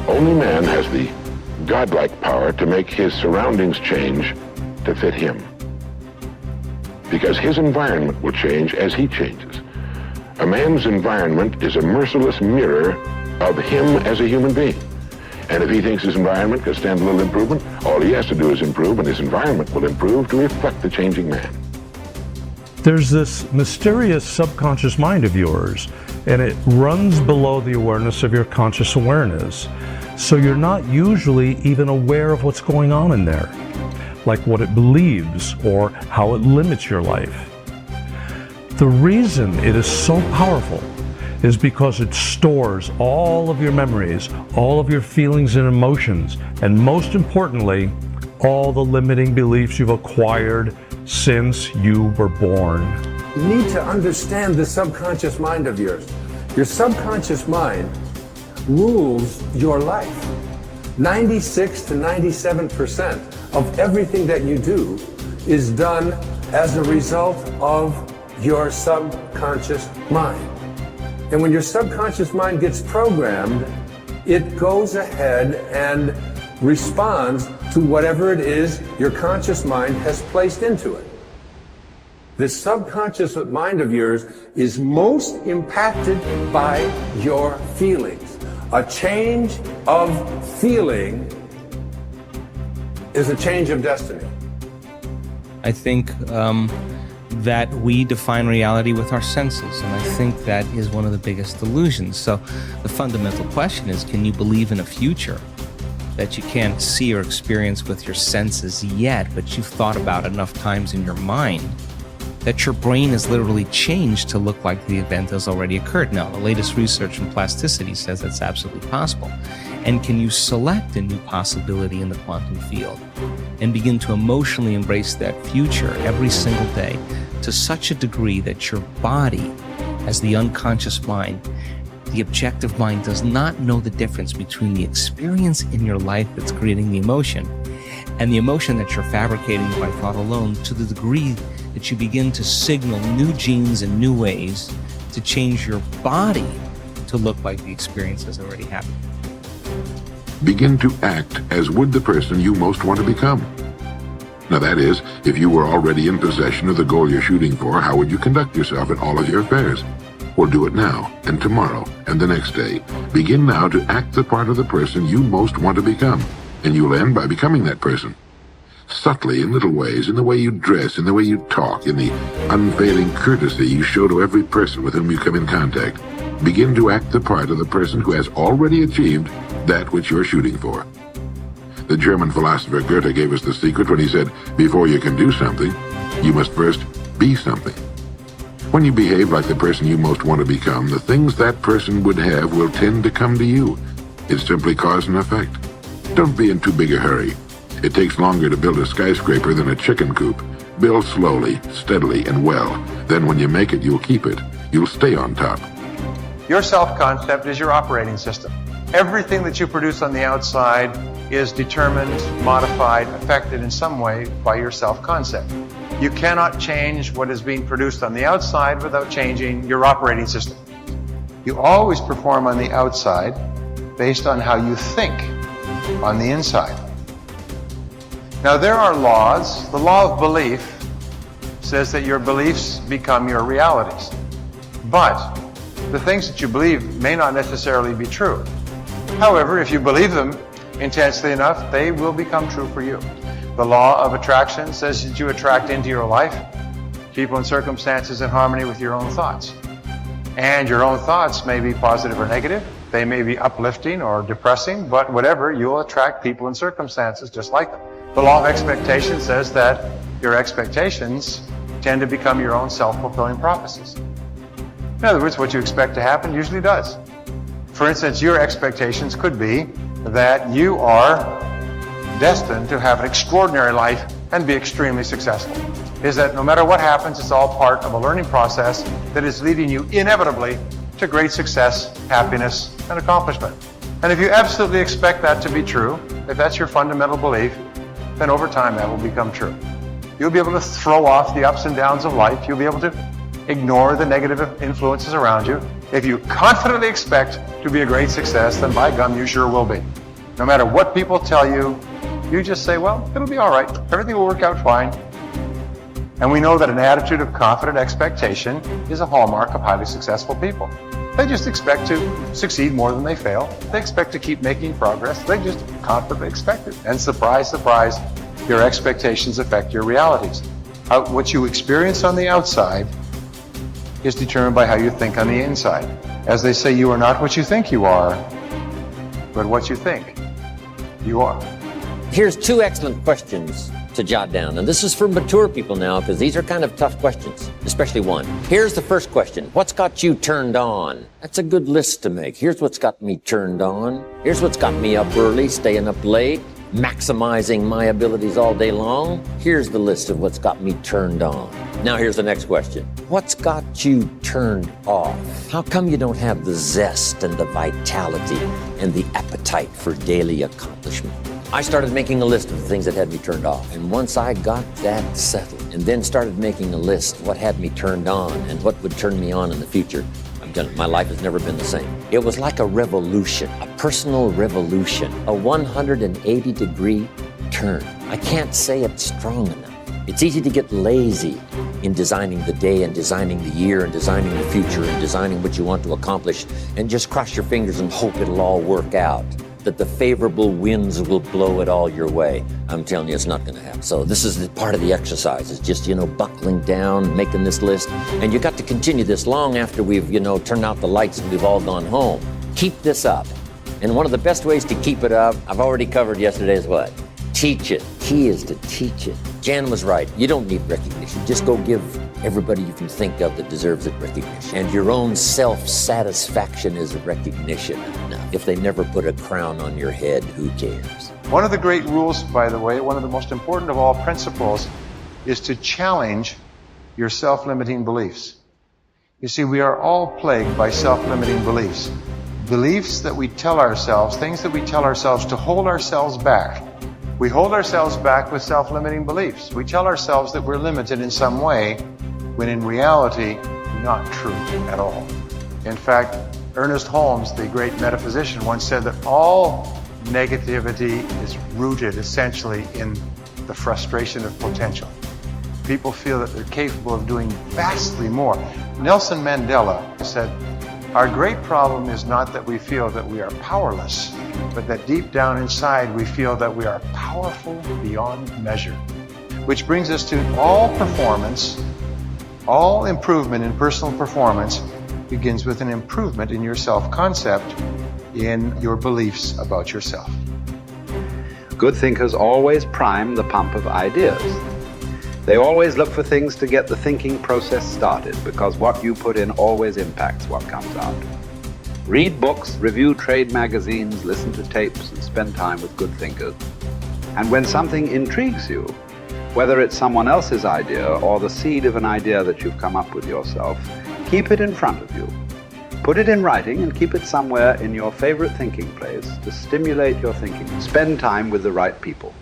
Only man has the godlike power to make his surroundings change to fit him, because his environment will change as he changes. A man's environment is a merciless mirror of him as a human being. And if he thinks his environment can stand a little improvement, all he has to do is improve, and his environment will improve to reflect the changing man. There's this mysterious subconscious mind of yours, and it runs below the awareness of your conscious awareness. So you're not usually even aware of what's going on in there, like what it believes or how it limits your life. The reason it is so powerful is because it stores all of your memories, all of your feelings and emotions, and most importantly, all the limiting beliefs you've acquired since you were born. You need to understand the subconscious mind of yours. Your subconscious mind rules your life. 96 to 97% of everything that you do is done as a result of your subconscious mind. And when your subconscious mind gets programmed, it goes ahead and responds to whatever it is your conscious mind has placed into it. This subconscious mind of yours is most impacted by your feelings. A change of feeling is a change of destiny. I think that we define reality with our senses, and I think that is one of the biggest illusions. So the fundamental question is, can you believe in a future that you can't see or experience with your senses yet, but you've thought about enough times in your mind that your brain has literally changed to look like the event has already occurred? Now, the latest research in plasticity says that's absolutely possible. And can you select a new possibility in the quantum field and begin to emotionally embrace that future every single day to such a degree that your body, as the unconscious mind, the objective mind, does not know the difference between the experience in your life that's creating the emotion and the emotion that you're fabricating by thought alone, to the degree that you begin to signal new genes and new ways to change your body to look like the experience has already happened. Begin to act as would the person you most want to become. Now that is, if you were already in possession of the goal you're shooting for, how would you conduct yourself in all of your affairs? Well, do it now, and tomorrow, and the next day. Begin now to act the part of the person you most want to become, and you'll end by becoming that person. Subtly, in little ways, in the way you dress, in the way you talk, in the unfailing courtesy you show to every person with whom you come in contact. Begin to act the part of the person who has already achieved that which you're shooting for. The German philosopher Goethe gave us the secret when he said, before you can do something, you must first be something. When you behave like the person you most want to become, the things that person would have will tend to come to you. It's simply cause and effect. Don't be in too big a hurry. It takes longer to build a skyscraper than a chicken coop. Build slowly, steadily, and well. Then when you make it, you'll keep it. You'll stay on top. Your self-concept is your operating system. Everything that you produce on the outside is determined, modified, affected in some way by your self-concept. You cannot change what is being produced on the outside without changing your operating system. You always perform on the outside based on how you think on the inside. Now there are laws. The law of belief says that your beliefs become your realities. But the things that you believe may not necessarily be true. However, if you believe them intensely enough, they will become true for you. The law of attraction says that you attract into your life people and circumstances in harmony with your own thoughts. And your own thoughts may be positive or negative. They may be uplifting or depressing, but whatever, you'll attract people and circumstances just like them. The law of expectation says that your expectations tend to become your own self-fulfilling prophecies. In other words, what you expect to happen usually does. For instance, your expectations could be that you are destined to have an extraordinary life and be extremely successful. Is that no matter what happens, it's all part of a learning process that is leading you inevitably to great success, happiness, and accomplishment. And if you absolutely expect that to be true, if that's your fundamental belief, then over time that will become true. You'll be able to throw off the ups and downs of life. You'll be able to ignore the negative influences around you. If you confidently expect to be a great success, then by gum, you sure will be. No matter what people tell you, you just say, well, it'll be all right. Everything will work out fine. And we know that an attitude of confident expectation is a hallmark of highly successful people. They just expect to succeed more than they fail. They expect to keep making progress. They just confidently expect it. And surprise, surprise, your expectations affect your realities. What you experience on the outside is determined by how you think on the inside. As they say, you are not what you think you are, but what you think you are. Here's 2 excellent questions to jot down. And this is for mature people now, because these are kind of tough questions, especially one. Here's the first question. What's got you turned on? That's a good list to make. Here's what's got me turned on. Here's what's got me up early, staying up late, maximizing my abilities all day long. Here's the list of what's got me turned on. Now here's the next question. What's got you turned off? How come you don't have the zest and the vitality and the appetite for daily accomplishment? I started making a list of the things that had me turned off. And once I got that settled and then started making a list of what had me turned on and what would turn me on in the future, my life has never been the same. It was like a revolution, a personal revolution, a 180-degree turn. I can't say it's strong enough. It's easy to get lazy in designing the day and designing the year and designing the future and designing what you want to accomplish and just cross your fingers and hope it'll all work out, that the favorable winds will blow it all your way. I'm telling you, it's not going to happen. So this is part of the exercise. It's just, buckling down, making this list. And you got to continue this long after we've, turned out the lights and we've all gone home. Keep this up. And one of the best ways to keep it up, I've already covered yesterday, is what? Teach it. Key is to teach it. Jan was right. You don't need recognition. Just go give everybody you can think of that deserves it recognition. And your own self-satisfaction is a recognition. Now, if they never put a crown on your head, who cares? One of the great rules, by the way, one of the most important of all principles, is to challenge your self-limiting beliefs. You see, we are all plagued by self-limiting beliefs. Beliefs that we tell ourselves, things that we tell ourselves to hold ourselves back. We hold ourselves back with self-limiting beliefs. We tell ourselves that we're limited in some way, when in reality, not true at all. In fact, Ernest Holmes, the great metaphysician, once said that all negativity is rooted essentially in the frustration of potential. People feel that they're capable of doing vastly more. Nelson Mandela said, our great problem is not that we feel that we are powerless, but that deep down inside we feel that we are powerful beyond measure. Which brings us to all performance, all improvement in personal performance begins with an improvement in your self-concept, in your beliefs about yourself. Good thinkers always prime the pump of ideas. They always look for things to get the thinking process started, because what you put in always impacts what comes out. Read books, review trade magazines, listen to tapes, and spend time with good thinkers. And when something intrigues you, whether it's someone else's idea or the seed of an idea that you've come up with yourself, keep it in front of you. Put it in writing and keep it somewhere in your favorite thinking place to stimulate your thinking. Spend time with the right people.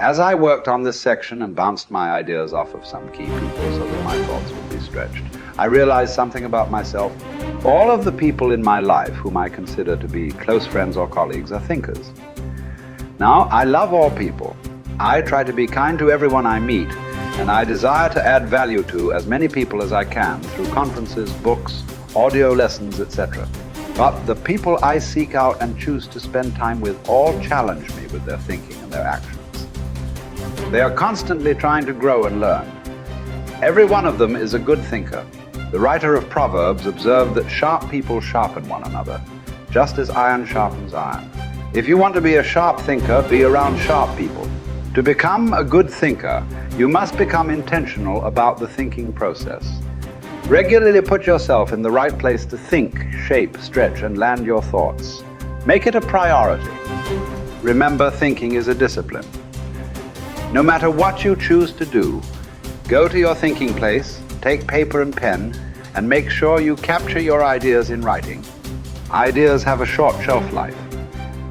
As I worked on this section and bounced my ideas off of some key people so that my thoughts would be stretched, I realized something about myself. All of the people in my life whom I consider to be close friends or colleagues are thinkers. Now, I love all people. I try to be kind to everyone I meet, and I desire to add value to as many people as I can through conferences, books, audio lessons, etc. But the people I seek out and choose to spend time with all challenge me with their thinking and their actions. They are constantly trying to grow and learn. Every one of them is a good thinker. The writer of Proverbs observed that sharp people sharpen one another, just as iron sharpens iron. If you want to be a sharp thinker, be around sharp people. To become a good thinker, you must become intentional about the thinking process. Regularly put yourself in the right place to think, shape, stretch, and land your thoughts. Make it a priority. Remember, thinking is a discipline. No matter what you choose to do, go to your thinking place, take paper and pen, and make sure you capture your ideas in writing. Ideas have a short shelf life.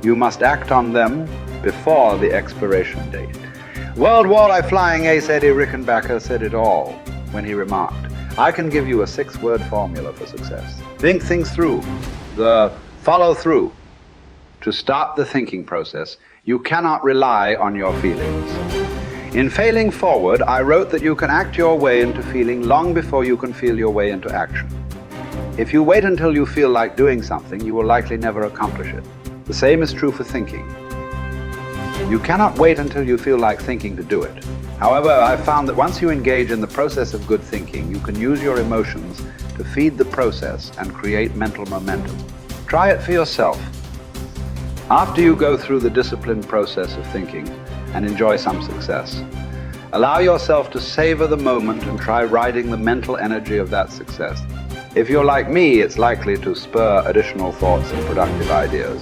You must act on them before the expiration date. World War I flying ace Eddie Rickenbacker said it all when he remarked, I can give you a 6-word formula for success. Think things through. The follow through. To start the thinking process, you cannot rely on your feelings. In Failing Forward, I wrote that you can act your way into feeling long before you can feel your way into action. If you wait until you feel like doing something, you will likely never accomplish it. The same is true for thinking. You cannot wait until you feel like thinking to do it. However, I've found that once you engage in the process of good thinking, you can use your emotions to feed the process and create mental momentum. Try it for yourself. After you go through the disciplined process of thinking and enjoy some success, allow yourself to savor the moment and try riding the mental energy of that success. If you're like me, it's likely to spur additional thoughts and productive ideas.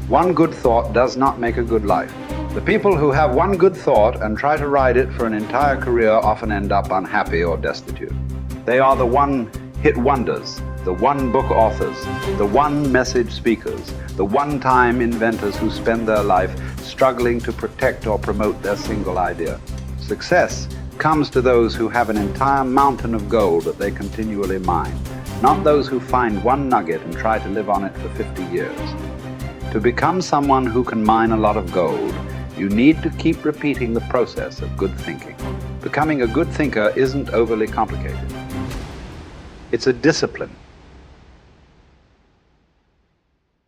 One good thought does not make a good life. The people who have one good thought and try to ride it for an entire career often end up unhappy or destitute. They are the one-hit wonders, the one-book authors, the one-message speakers, the one-time inventors who spend their life struggling to protect or promote their single idea. Success comes to those who have an entire mountain of gold that they continually mine, not those who find one nugget and try to live on it for 50 years. To become someone who can mine a lot of gold, you need to keep repeating the process of good thinking. Becoming a good thinker isn't overly complicated. It's a discipline.